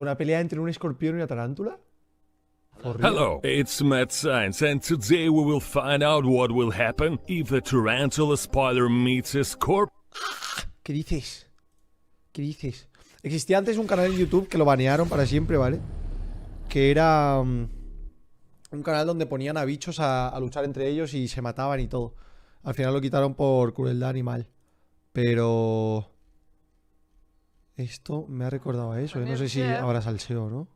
¿Una pelea entre un escorpión y una tarántula? Hello, it's Mad Science, and today we will find out what will happen if the tarantula spider meets a scorpion. ¿Qué dices? ¿Qué dices? Existía antes un canal en YouTube que lo banearon para siempre, ¿vale? Que era un canal donde ponían a bichos a luchar entre ellos y se mataban y todo. Al final lo quitaron por crueldad animal. Pero... esto me ha recordado a eso, ¿eh? No sé si habrá salseo, ¿no?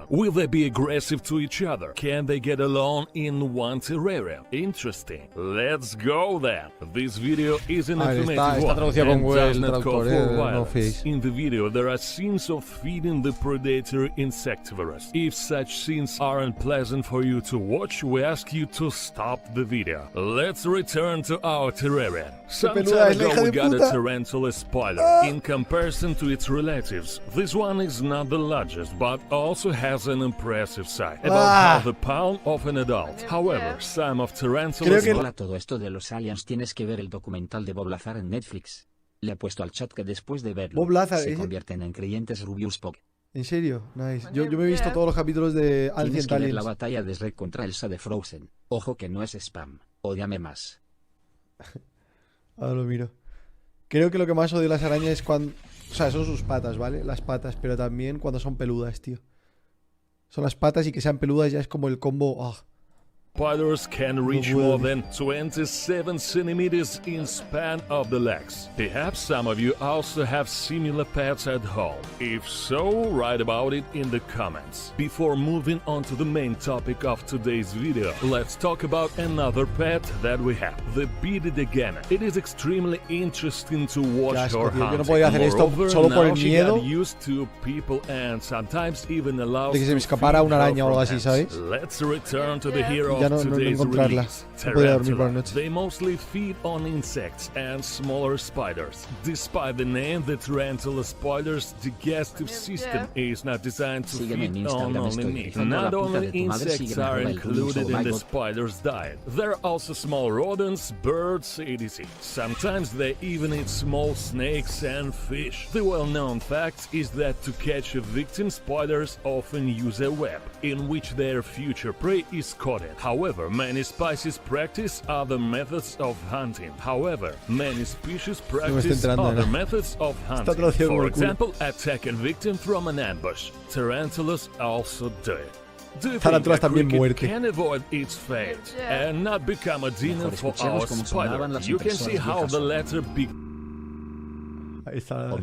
Will they be aggressive to each other? Can they get along in one terrarium? Interesting. Let's go then. This video is an informative one and does not call for violence. In the video there are scenes of feeding the predator insectivorous. If such scenes are unpleasant for you to watch, we ask you to stop the video. Let's return to our terrarium. Some time ago we got a tarantula spider. In comparison to its relatives, this one is not the largest, but also has an impressive size, about half the pound of an adult. However, some of tarantulas... Hola, todo esto de los aliens tienes que ver el documental de Bob Lazar en Netflix. Le he puesto al chat que después de verlo, Bob Lazar, se convierten en creyentes Rubius Pog. ¿En serio? Nice. Yo me he visto todos los capítulos de Tienes que ver Aliens. la batalla de Shrek contra Elsa de Frozen. Ojo que no es spam. Ódiame más. Ahora lo miro. Creo que lo que más odio de las arañas es cuando... o sea, son sus patas, ¿vale? Las patas, pero también cuando son peludas, tío. Son las patas y que sean peludas ya es como el combo... Spiders can reach more than 27 centimeters in span of the legs. Perhaps some of you also have similar pets at home. If so, write about it in the comments. Before moving on to the main topic of today's video, let's talk about another pet that we have, the bearded iguana. It is extremely interesting to watch her hunting. Yo no podía hacer esto solo por el miedo used to people and sometimes even allows de que se me escapara una araña o algo así, ¿sabes? Let's return to the hero. Ya no encontrarla. No podía dormir por la noche. They mostly feed on insects and smaller spiders. Despite the name, the tarantula spider's digestive system is not designed to feed on only meat. Not only insects are included in the spider's diet. There are also small rodents, birds, etc. Sometimes they even eat small snakes and fish. The well-known fact is that to catch a victim, spiders often use a web in which their future prey is coated. However, many species practice other methods of hunting. However, many species practice other methods of hunting. For example, attack a victim from an ambush. Tarantulas also do it. Do you think a cricket can avoid its fate and not become a dinner for our spider? You can see how the latter Ahí está la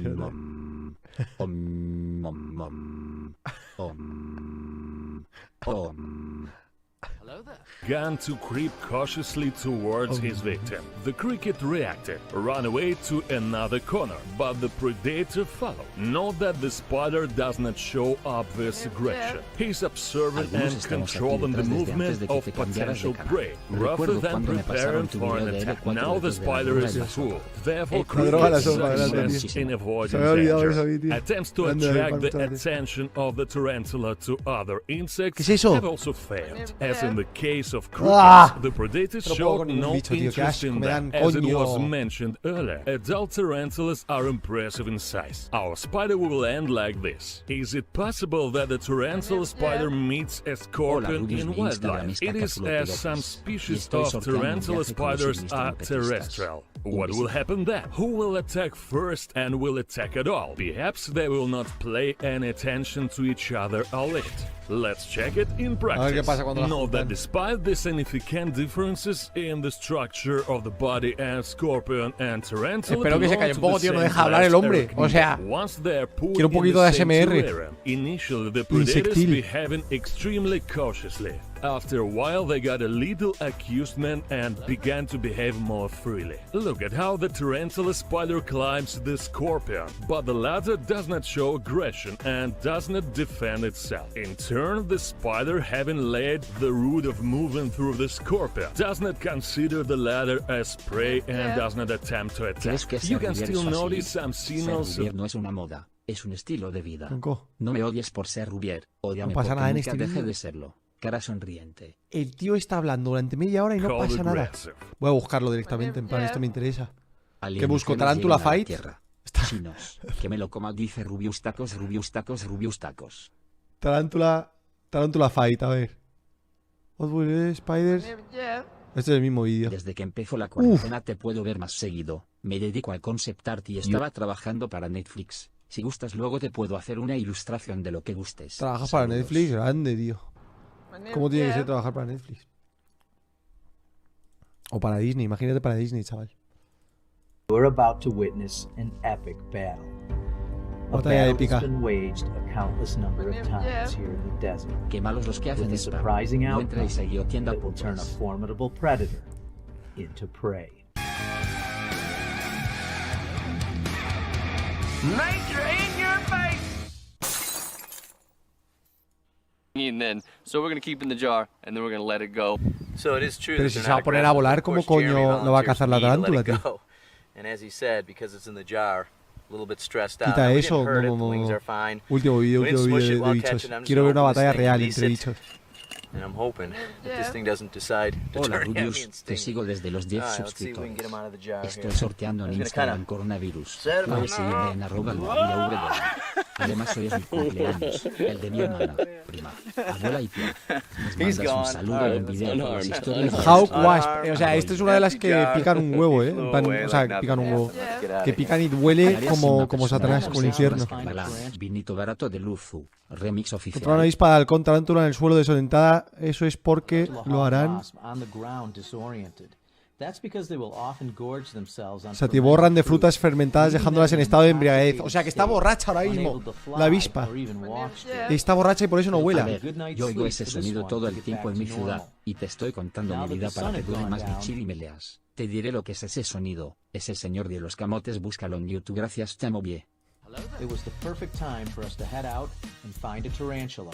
began to creep cautiously towards his victim. The cricket reacted, ran away to another corner, but the predator followed. Note that the spider does not show obvious aggression. He's observing and controlling the movement of potential prey, rather than preparing for an attack. Now the spider is fooled. Therefore, cricket succeeds in avoiding danger. Attempts to attract the attention of the tarantula to other insects have also failed. As in the case of crickets, the predators show no interest in them. As it was mentioned earlier, adult tarantulas are impressive in size. Our spider will end like this. Is it possible that the tarantula spider meets a scorpion in wildlife? It is, as some species of tarantula spiders are terrestrial. What will happen then? Who will attack first and will attack at all? Perhaps they will not pay any attention to each other all it. Let's check it in practice. Note that despite the significant differences in the structure of the body and scorpion and tarantula, espero que se calle un poco, tío, no deja hablar el hombre. O sea, quiero un poquito de ASMR. Initially, the predators behaving extremely cautiously. After a while, they got a little accused and began to behave more freely. Look at how the tarantula spider climbs the scorpion, but the latter does not show aggression and does not defend itself. In turn, the spider, having laid the route of moving through the scorpion, does not consider the latter as prey and does not attempt to attack. You can still notice some signals of... No es una moda, es un estilo de vida. No me odies por ser Rubier, ódiame porque nunca deje de serlo. Cara sonriente. El tío está hablando durante media hora y no pasa nada. Voy a buscarlo directamente, en plan, esto me interesa. ¿Qué busco? ¿Tarántula fight? Chinos, que me lo coma, dice Rubius tacos, Rubius tacos, Rubius tacos. Tarántula fight, a ver. What will spiders? Este es el mismo vídeo. Desde que empezó la cuarentena te puedo ver más seguido. Me dedico al concept art y estaba trabajando para Netflix. Si gustas luego te puedo hacer una ilustración de lo que gustes. Trabajas para Netflix, grande, tío. ¿Cómo tiene que ser trabajar para Netflix? O para Disney, imagínate para Disney, chaval. We're about to witness an epic battle. A Batalla battle épica. that's been waged a countless number of times here in the desert. Qué malos los que hacen With a spam. surprising No outcome entréis ahí o tienda that will turn a putas. formidable predator into prey. Nature in your face. And then, so we're gonna keep in the jar, and then we're gonna let it go. So it is true. Pero si se va a poner a volar, ¿cómo coño no va a cazar la tarántula, tío? And as he said, because it's in the jar, a little bit stressed out. Quita We eso, didn't hurt it, no. the wings are fine. Último vídeo We didn't smush it de while bichos. catching, I'm just Quiero ver una gonna open batalla this thing, real release entre it. bichos. And I'm hoping that this thing doesn't decide to Hola turn at me Rubius, and te sting. sigo desde los 10 Alright, let's see if we can get him suscriptores. out of the jar Estoy here. sorteando en I'm gonna Instagram kinda coronavirus. set him Puedes seguirme en @. Además hoy es mi cumpleaños, el de mi hermana, prima, abuela y tía. Les mandas un saludo y un video con las historias de How los wasp. O sea, esta es una de las que pican un huevo, En plan, o sea, pican un huevo. Que pican y duele como Satanás, como el infierno. Vinito barato de Luzu, remix Contra una oficial. avispa de halcón tarántula en el suelo desorientada. Eso es porque lo harán. Se atiborran de frutas fermentadas dejándolas en estado de embriaguez. O sea que está borracha ahora mismo la avispa. Está borracha y por eso no A vuela. ver, yo oigo ese sonido todo el tiempo en mi ciudad, y te estoy contando mi vida para que dure más mi chill y me leas. Te diré lo que es ese sonido. Es el señor de los camotes, búscalo en YouTube. Gracias, te amo bien. It was the perfect time for us to head out and find a tarantula.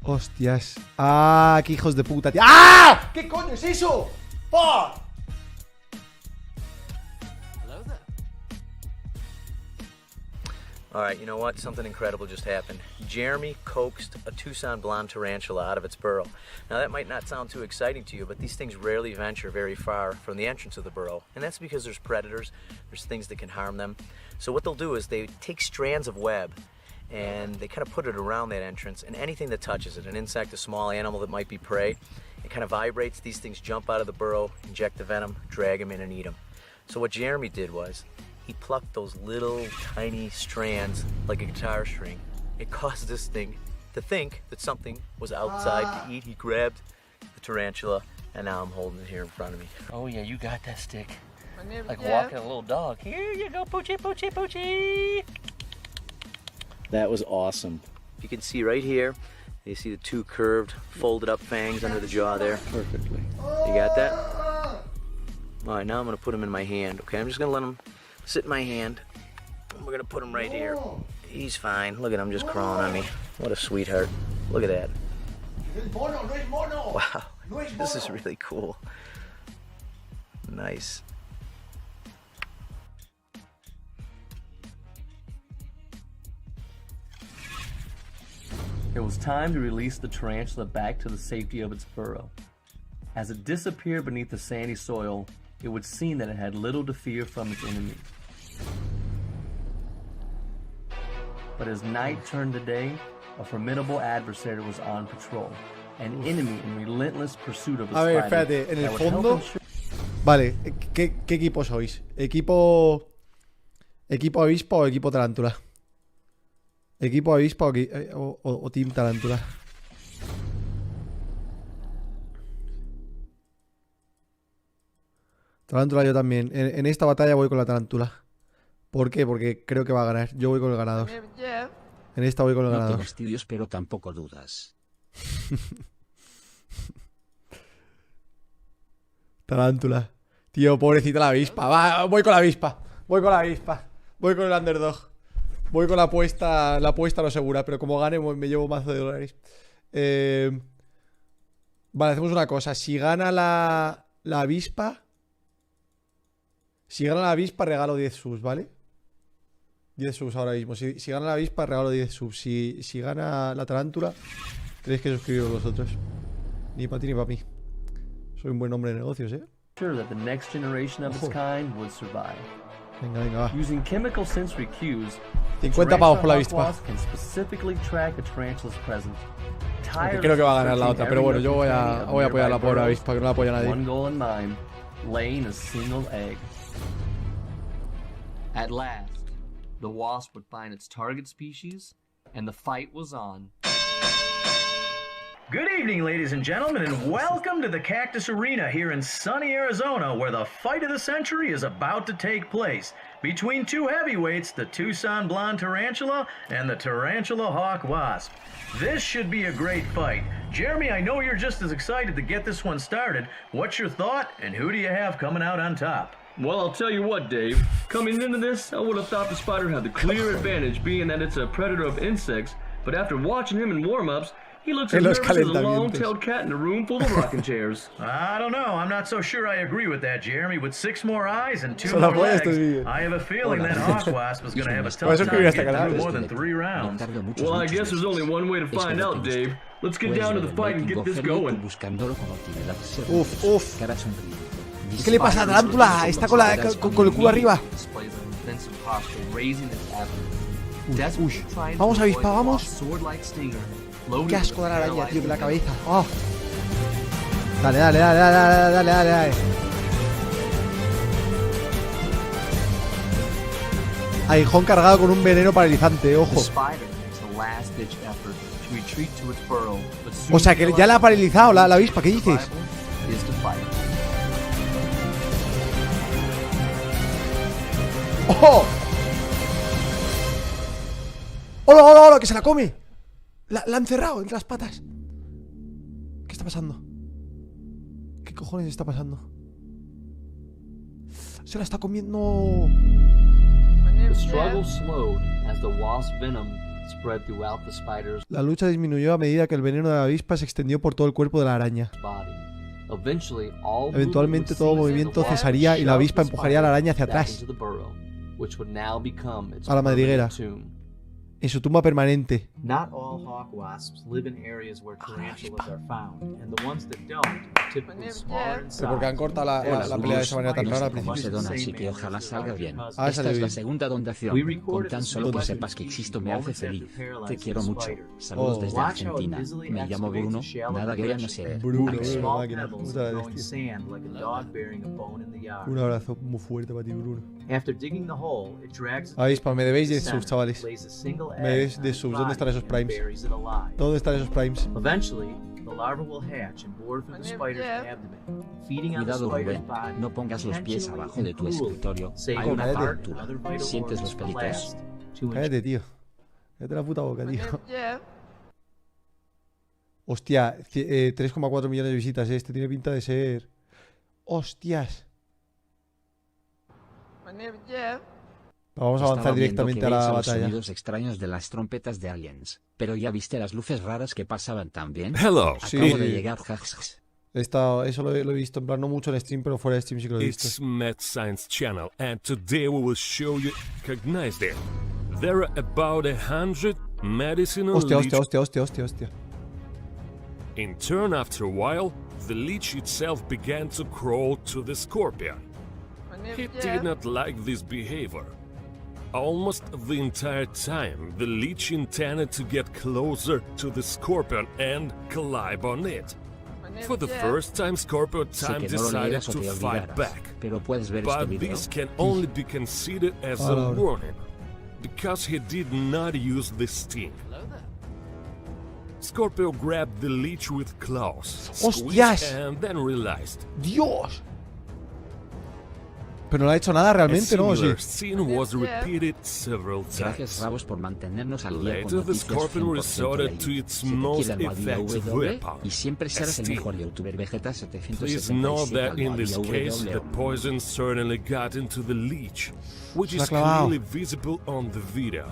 Hostias. ¡Ah! ¡Qué hijos de puta, tío! ¡Ah! ¿Qué coño es eso? ¡Fuck! Alright, you know what? Something incredible just happened. Jeremy coaxed a Tucson blonde tarantula out of its burrow. Now that might not sound too exciting to you, but these things rarely venture very far from the entrance of the burrow. And that's because there's predators, there's things that can harm them. So what they'll do is they take strands of web and they kind of put it around that entrance, and anything that touches it, an insect, a small animal that might be prey, it kind of vibrates, these things jump out of the burrow, inject the venom, drag them in and eat them. So what Jeremy did was, he plucked those little tiny strands like a guitar string. It caused this thing to think that something was outside to eat. He grabbed the tarantula, and now I'm holding it here in front of me. Oh yeah, you got that stick. Like walking a little dog. Here you go, Poochie, Poochie, Poochie. That was awesome. You can see right here, you see the two curved, folded up fangs under the jaw there. Perfectly. You got that? All right, now I'm gonna put him in my hand, okay? I'm just gonna let him sit in my hand. We're gonna put him right here. He's fine. Look at him just crawling on me. What a sweetheart. Look at that. Wow. This is really cool. Nice. It was time to release the tarantula back to the safety of its burrow. As it disappeared beneath the sandy soil, it would seem that it had little to fear from its enemies. But as night turned to day, a formidable adversary was on patrol. An enemy in relentless pursuit of its A ver, prey espérate, en el that would help fondo. ensure- Vale, ¿qué equipo sois? ¿Equipo avispa o equipo tarántula? ¿Equipo avispa o team tarántula? Tarántula yo también. En esta batalla voy con la tarántula. ¿Por qué? Porque creo que va a ganar. Yo voy con el ganador. En esta voy con el No ganador. tengo estudios, pero tampoco dudas. Tarántula. Tío, pobrecita la avispa. Va, voy con la avispa. Voy con la avispa. Voy con el underdog. Voy con la apuesta no segura, pero como gane me llevo mazo de dólares. Vale, hacemos una cosa. Si gana la avispa... Si gana la avispa, regalo 10 subs, ¿vale? 10 subs ahora mismo. Si gana la avispa, regalo 10 subs. Si gana la tarántula, tenéis que suscribiros vosotros. Ni para ti ni para mí. Soy un buen hombre de negocios, ¿eh? sure that the next generation of its kind would survive. Venga, venga, va. Using chemical sensory cues, 50 pavos por la tarantula hawk avispa. wasp can specifically track a tarantula's presence. Aunque creo que va a ganar la otra, pero bueno, yo voy a apoyar a la pobre avispa, que no la apoya nadie. One goal in mind, laying a single egg. At last, the wasp would find its target species, and the fight was on. Good evening, ladies and gentlemen, and welcome to the Cactus Arena here in sunny Arizona, where the fight of the century is about to take place between two heavyweights, the Tucson blonde tarantula and the tarantula hawk wasp. This should be a great fight. Jeremy, I know you're just as excited to get this one started. What's your thought, and who do you have coming out on top? Well, I'll tell you what, Dave. Coming into this, I would have thought the spider had the clear advantage, being that it's a predator of insects, but after watching him in warm-ups, he looks as nervous as a long-tailed cat in a room full of rocking chairs. I don't know. I'm not so sure I agree with that, Jeremy. With 6 more eyes and 2 more legs, I have a feeling that hawk wasp is going to have a tough time getting through more than 3 rounds. Well, I guess there's only one way to find out, Dave. Let's get down to the fight and get this going. Uf, uf. ¿Qué le pasa a la tarántula? Está con el culo arriba. Uy. Vamos, avispa, vamos. Qué asco de la araña, tío, de la cabeza. Oh. Dale, dale, dale, dale, dale, dale, dale. Aguijón cargado con un veneno paralizante, ojo. O sea, que ya la ha paralizado la avispa, ¿qué dices? ¡Oh! ¡Hola, hola, hola! ¡Que se la come! La ha encerrado entre las patas. ¿Qué está pasando? ¿Qué cojones está pasando? Se la está comiendo. La lucha disminuyó a medida que el veneno de la avispa se extendió por todo el cuerpo de la araña. Eventualmente todo movimiento cesaría y la avispa empujaría a la araña hacia atrás, a la madriguera, en su tumba permanente. Not all hawk wasps live in areas where tarantulas are found, and the ones that don't are typically smaller in Pero porque han size. cortado la pelea de esa manera tan rara al Cómo se principio. dona, así que ojalá salga bien. Ah, Esta sale es la bien. segunda donación. Con tan solo que sepas que existo me hace feliz. Te quiero mucho. Saludos desde Argentina. Me llamo Bruno. Nada que ya no sé. Bruno, Like a una small máquina. pebbles Puta de throwing bestia. sand like a dog burying a bone in the yard. Un abrazo muy fuerte para ti, Bruno. After digging the hole, it drags it Avispa, me debéis de to the subs, center, chavales. lays a single Me debéis egg de on subs. the ¿Dónde están body esos primes? and buries it alive. ¿Dónde están esos primes? Eventually, the larva will hatch and bore through the spider's abdomen, feeding on the Cuidado, spider's Rubén. body. No pongas los pies abajo de tu escritorio. Hay Saving una the heart and tarántula. other vital ¿Sientes los organs for pelitos? last to Cállate, tío. Cállate la puta boca, tío. Hostia, 3,4 millones de visitas. Este tiene pinta de ser. Hostias. Vamos a avanzar Estaba viendo directamente que a la veis los batalla. sonidos extraños de las trompetas de aliens. Pero ya viste las luces raras que pasaban también. Hello. Sí. Acabo de llegar, jajaja. Eso lo he visto, en plan, no mucho en stream, pero fuera de stream sí que lo he visto. It's Mad Science Channel, and today we will show you. Recognize them. There are about 100 medicinal Hostia, leech. hostia, hostia, hostia, hostia. In turn, after a while, the leech itself began to crawl to the scorpion. He did not like this behavior. Almost the entire time, the leech intended to get closer to the scorpion and climb on it. For the first time, Scorpion Sé Time que no lo decided leerás o to te fight olvidarás. back. Pero puedes ver este But video. this can only be considered as a Ahora. warning, because he did not use the sting. Scorpio grabbed the leech with claws, ¡Hostias! squeezed, and then realized. ¡Dios! Pero no ha hecho nada A realmente, ¿no? Sí. similar scene was repeated several Gracias, times. Rabos, por mantenernos al día con Later, the noticias Scorpion 100% resorted to leídas. its Se te most quiere almohadilla effective W weapon, y siempre serás el Este. mejor youtuber Vegeta Please 777 know that in this almohadilla case, the W. poison certainly got into the leech, which Se la ha is clavado. clearly visible on the video.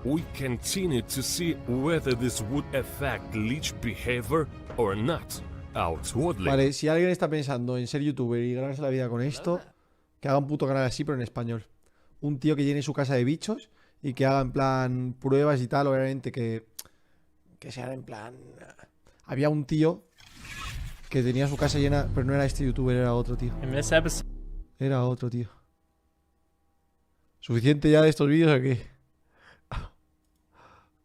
We continue to see whether this would affect leech behavior or not outwardly. Vale, si alguien está pensando en ser youtuber y ganarse la vida con esto, que haga un puto canal así, pero en español. Un tío que llene su casa de bichos y que haga en plan pruebas y tal, obviamente que sean en plan. Había un tío Que tenía su casa llena, pero no era este youtuber, era otro, tío. In this episode, Era otro, tío. ¿Suficiente ya de estos vídeos o qué?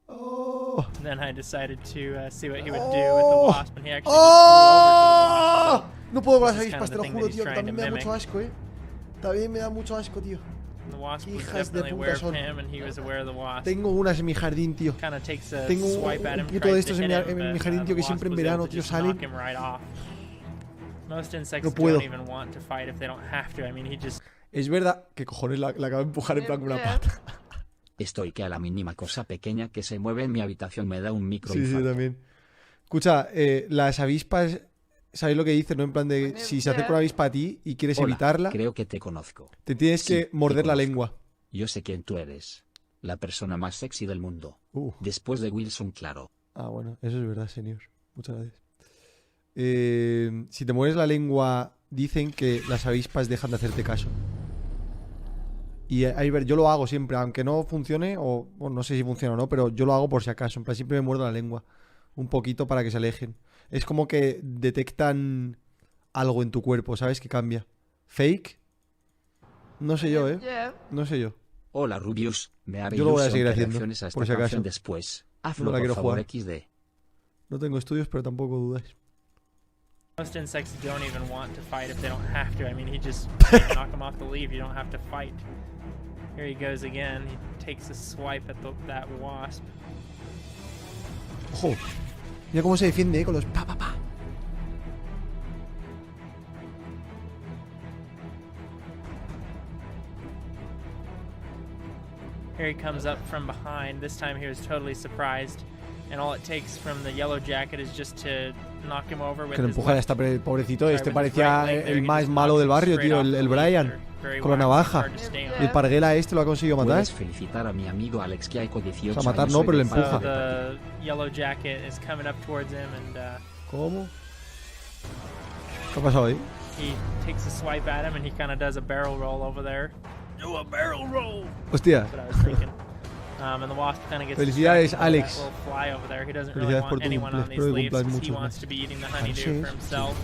Oh. then I decided to see what he would do with the wasp, and he actually just flew over to the wasp. No puedo con las This is avispas, kind te of lo the thing juro, that he's tío, que trying también to me da mimic. mucho asco, También me da mucho asco, tío. And the wasp was Hijas de definitely puta aware of son. him, and he was aware of the wasp. Tengo unas en mi jardín, tío. Kind of takes a Tengo swipe at him, un puto de tries to estos hit en him, mi but, jardín, tío, the que siempre en wasp was verano, able to tío, just salen. knock him right off. Most insects No puedo. don't even want to fight if they don't have to. I mean, he just Es verdad que cojones la acabo de empujar en plan con una pata. Estoy que a la mínima cosa pequeña que se mueve en mi habitación me da un micro Sí, sí, infarto. también. Escucha, las avispas, ¿sabéis lo que dicen, no? En plan de, si se acerca una avispa a ti y quieres Hola, evitarla, creo que te conozco. te tienes Sí, que te morder la conozco. lengua. Yo sé quién tú eres. La persona más sexy del mundo. Después de Wilson, claro. Ah, bueno, eso es verdad, señor. Muchas gracias. Si te mueres la lengua, dicen que las avispas dejan de hacerte caso. Y ahí ver, yo lo hago siempre, aunque no funcione, o bueno, no sé si funciona o no, pero yo lo hago por si acaso. En plan, siempre me muerdo la lengua un poquito para que se alejen. Es como que detectan algo en tu cuerpo, ¿sabes? Que cambia. ¿Fake? No sé yo, No sé yo. Hola Rubius, me haré Yo lo voy a ilusión seguir que haciendo, reacciones a esta por si acaso. canción después. Hazlo No la por quiero favor, jugar. XD. No tengo estudios, pero tampoco dudáis. most insects don't even want to fight if they don't have to. I mean, he just you knock him off the leaf. You don't have to fight. Here he goes again. He takes a swipe at that wasp. Ojo. Mira cómo se defiende, con los pa, pa, pa. Here he comes up from behind. This time he was totally surprised. And all it takes from the yellow jacket is just to knock him over with Que lo his empuja ya left, está pobrecito. sorry, Este with his parecía right leg there. el He más just malo knocks del him barrio, straight tío. off El the leaf. Brian. They're very Con la waxy, navaja. hard to stay on. Y el parguela este lo ha conseguido matar. Puedes felicitar a mi amigo Alex que hay con 18 O sea, matar años no, hoy pero de le So empuja. parte. the yellow jacket is coming up towards him, and ¿Cómo? ¿Qué ha pasado ahí? he takes a swipe at him, and he kind of does a barrel roll over there. Do a barrel roll. Hostia. That's what I was thinking. And the wasp kind of gets Felicidades, distracted by that Alex. little fly over there. He doesn't really Felicidades want por tu anyone on cumple. these Espero que leaves cumplas 'cause he muchos wants más. to be eating the honeydew Francés, for himself.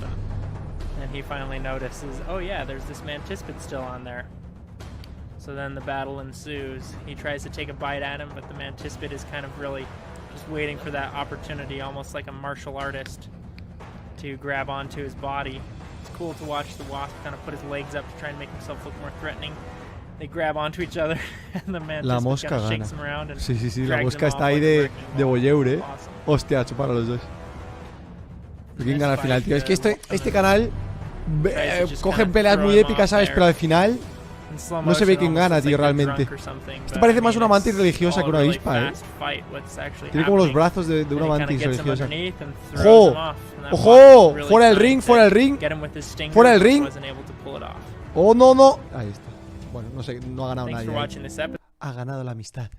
And he finally notices, oh yeah, there's this mantispid still on there. So then the battle ensues. He tries to take a bite at him, but the mantispid is kind of really just waiting for that opportunity, almost like a martial artist, to grab onto his body. It's cool to watch the wasp kind of put his legs up to try and make himself look more threatening. They grab onto each other, and the La mantispid mosca kind of gana. shakes him around and Sí, sí, sí. La drags mosca him está off ahí like a de wrecking ball. voyeur, Awesome. Hostia, chupar a los dos. ¿Quién gana al final, tío? Es que este canal cogen peleas muy épicas, ¿sabes? Pero al final In slow no se ve motion, quién almost gana, looks tío, like they're realmente. drunk or something, Esto but parece I más mean, una mantis it's religiosa all que una a really avispa, ¿eh? fast fight, what's actually Tiene como los happening. brazos de And una he kinda mantis gets him religiosa. underneath and throws ¡Ojo! him off, and that ¡Ojo! wasp is really ¡Fuera del trying ring! to ¡Fuera del ring! get him with his stinger, ¡Fuera del but ring! wasn't able to pull it off. ¡Oh, no, no! Ahí está. Bueno, no sé, no ha ganado Thanks nadie. for ahí. watching this episode. Ha ganado la amistad.